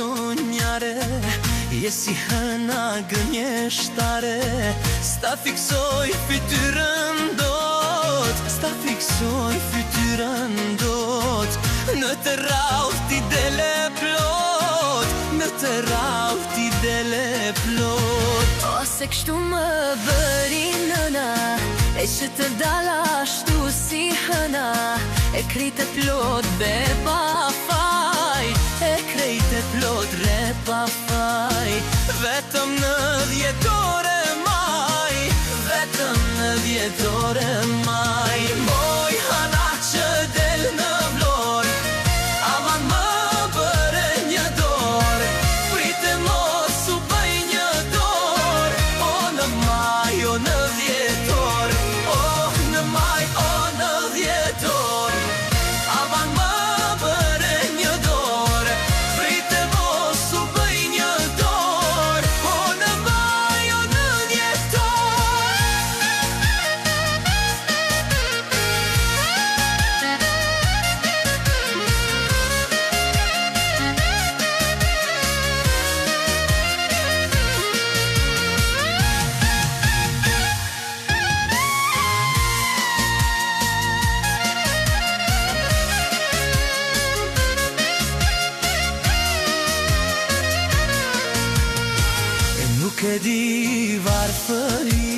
sognare, je si hëna gënjeshtare. S'ta fiksoj fytyrën dot, s'ta fiksoj fytyrën dot. Në të rrallë ti dele plot, në të rrallë ti dele plot. Ose kështu më bëri nëna, e që të dala ashtu si hëna. E krejtë plot be pa faj, e krejtë plot re pa faj. Vetëm në 10 ore maj, vetëm në 10 ore maj. Moj hana që del në vlor, aman më bëre një dor. Prite mos u bëj një dor, o në maj, o në 10 or. O në maj, o në 10 or. Aman më bëre një dor, prite mos u bëj një dor. O në maj, o në 10 or. Nuk e di varfëri,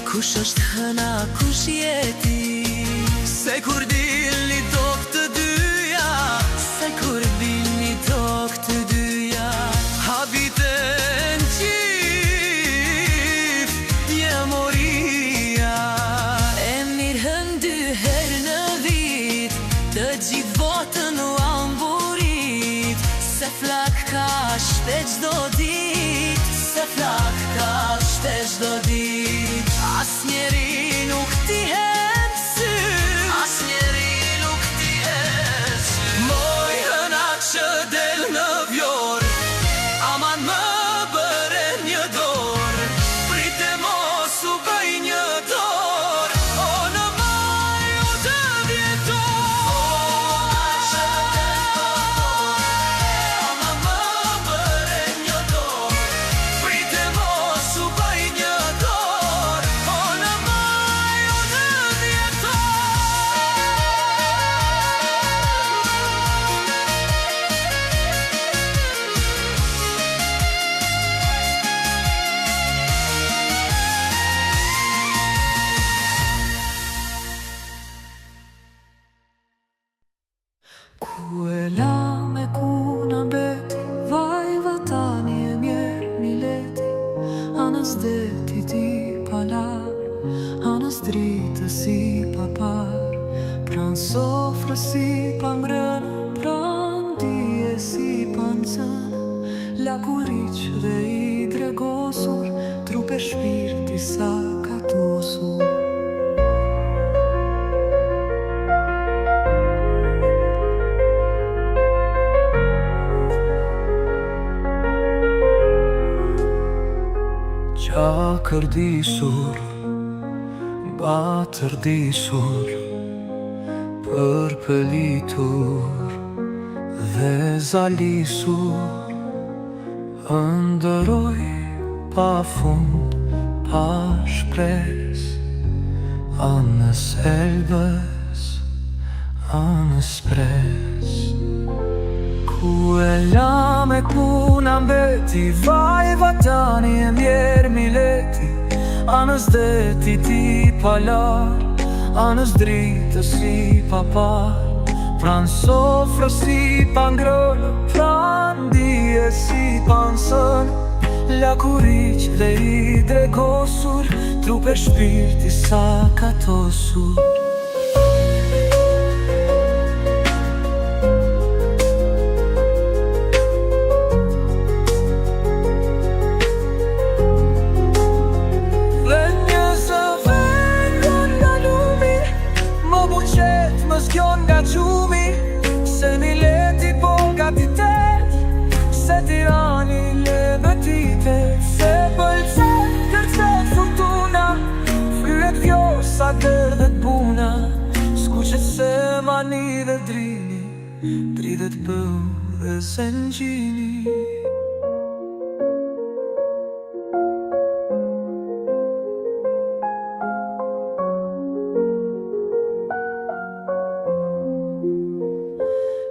kush është hëna, kush jeti. Se kur dilni tok të dyja, se kur dilni tok të dyja. Habiten qif, jemoria. e mirë hën 2 herë në vit, të gjithë botën u amburit. Se flak ka shte gjdo dit, Se flak ka shte gjdo dit. As njeri nuk ti hen sy, as njeri nuk ti hen sy. Moj hëna që del në vjor, aman më bëre një dor. Prite mos u bëj një dor, o në maj, o të 10 or. Që del në vjor, aman më bëre një dor. Prite mos u bëj një dor, o në maj, o në 10 or. Ku e la me ku na beti, vaj vatani e mjerë mileti. Anës deti ti palar, anës dritë si papar. Pran sofrë si pa mbrëna, pran dije si pa nëzëna. Lakuriq dhe i dregosur, trupe shpirti sa ka tosur. Qa kërdisur, batërdisur, përpëlitur dhe zalisur. Ndëroj pa fund, pa shpres, anës elbës, anës pres. Ku e la me ku na mbeti, vaj vatani e mjerë mileti. Anës deti ti palar, anës dritë si papar. Pran sofrë si pa ngrënë, pran dije si pa nësënë. Lakuriq dhe i dregosur, trupe shpirti sa ka tosur. Se mileti po gatitet, se tirani le betite. Se pëlqet kërcet fortuna, flyet vjosa dërdhet buna. Skuqet se mani dhe drini, dridhet bëu dhe zëngjini.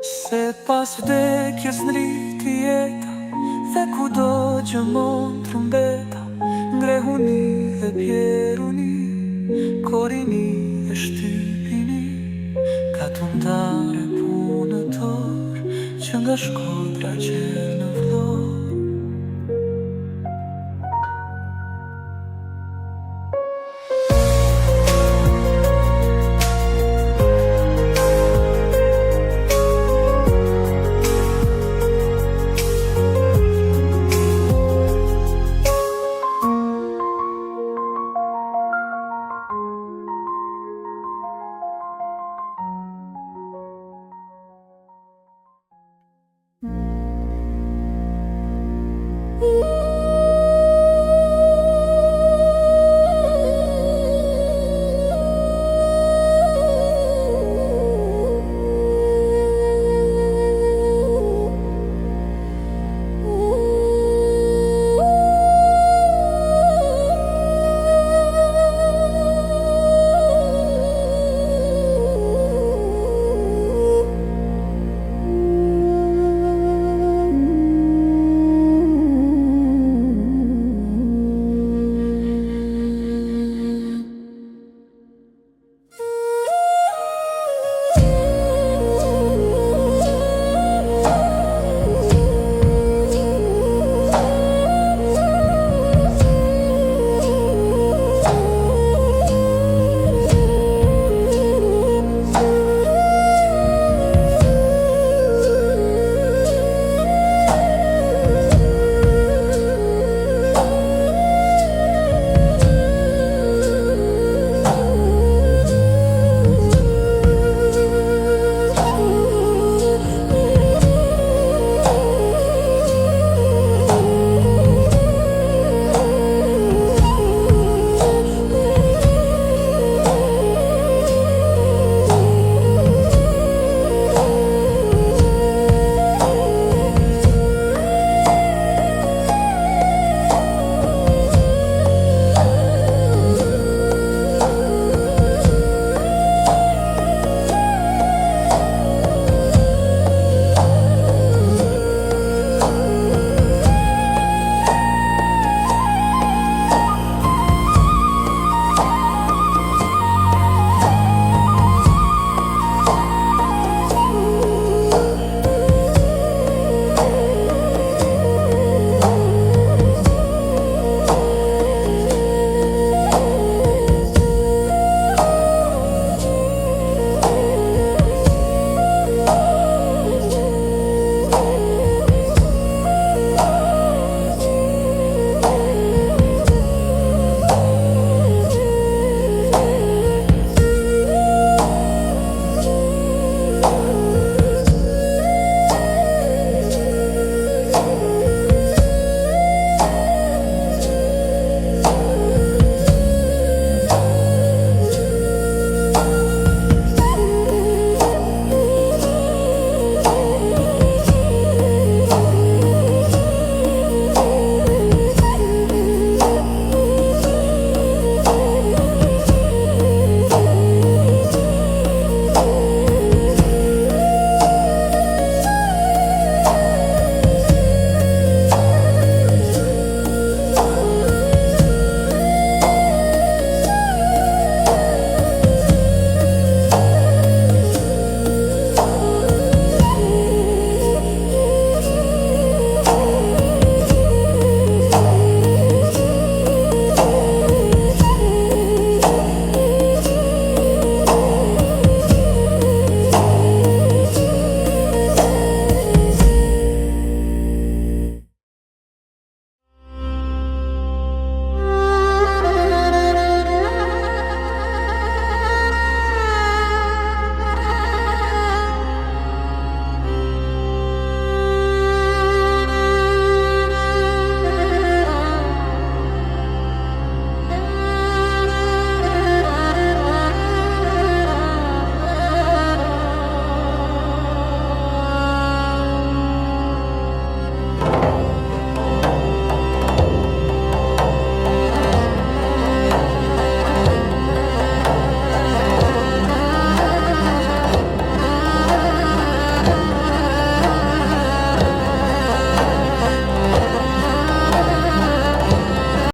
Se pas vdekjes nriti jeta, dhe kudo gjëmon trumbeta, ngrehuni dhe pjeruni, korini dhe shtypini, ka të ndare punëtor, që nga Shkodra gjen